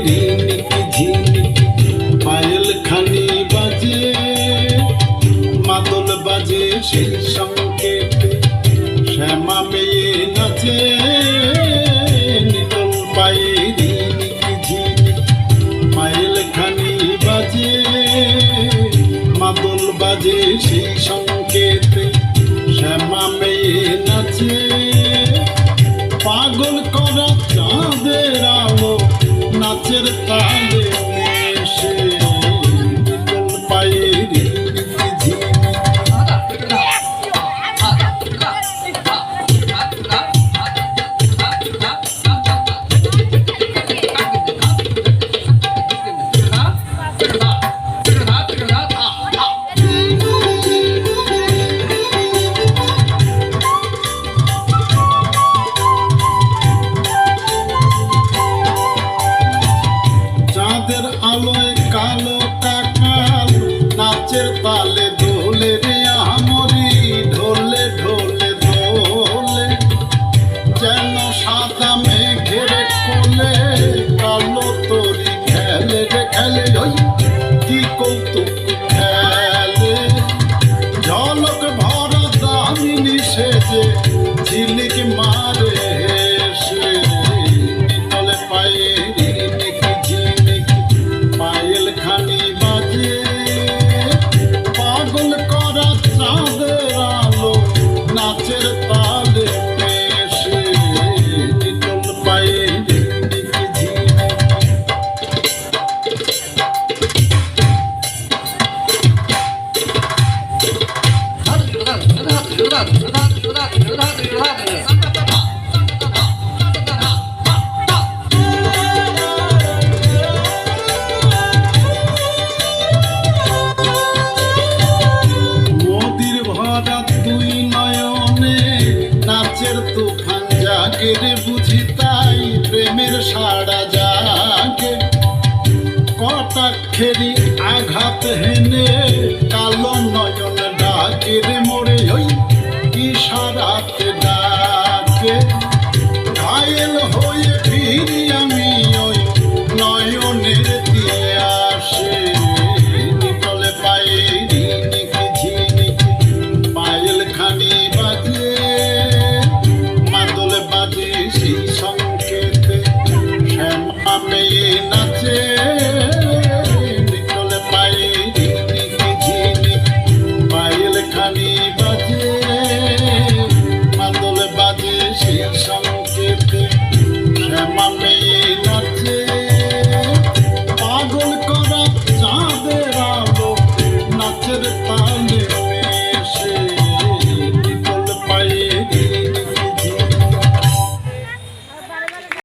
রিনিকি ঝিনিকি পায়েল খানি বাজে মাদল বাজে সেই সংকেতে শ্যামা মেয়ে নাচে নিতল পায়ে রিনিকি ঝিনিকি পায়েল খানি বাজে মাদল বাজে সেই সংকেতে শ্যামা মেয়ে নাচে পাগল করা চাঁদের আলো নাচের তালে এসে নিতল পায়ে রিনিকি ঝিনিকি চাঁদের আলোয় কালো কাকাল নাচের তালে দোলে রে আমরি ঢোলে ঢোলে ঢোলে যেন সাদা মেঘের কোলে কালো তরি খেলে রে খেলে ওই কি কৌতুক খেলে ঝলক ভরা দামিনী সেজে ঝিলিক মারে সে নিতলে পায়ে রিনিকি ঝিনিকি পায়েল খানি বাজে পাগল করা চাঁদের আলো নাচের তালে এসে নিতল পায়ে রিনিকি ঝিনিকি মোদির ভরা দুই নয়নে নাচের তুফান জাগে রে বুঝি তাই প্রেমের সাড়া জাগে কটাক্ষেরই আঘাত হেনে কালো নয়ন ডাকে রে মোরে ওই ইশারাতে ডাকে ঘায়েল হয়ে ফিরি আমি ওই নয়নের দিয়ে আসে নিতলে পায়ে রিনিকি ঝিনিকি পায়েল খানি বাজে মাদল বাজে সেই সংকেতে শ্যামা মেয়ে নাচে নিতলে পায়ে রিনিকি ঝিনিকি পায়েল খানি বাজে মাদল বাজে সেই সংকেতে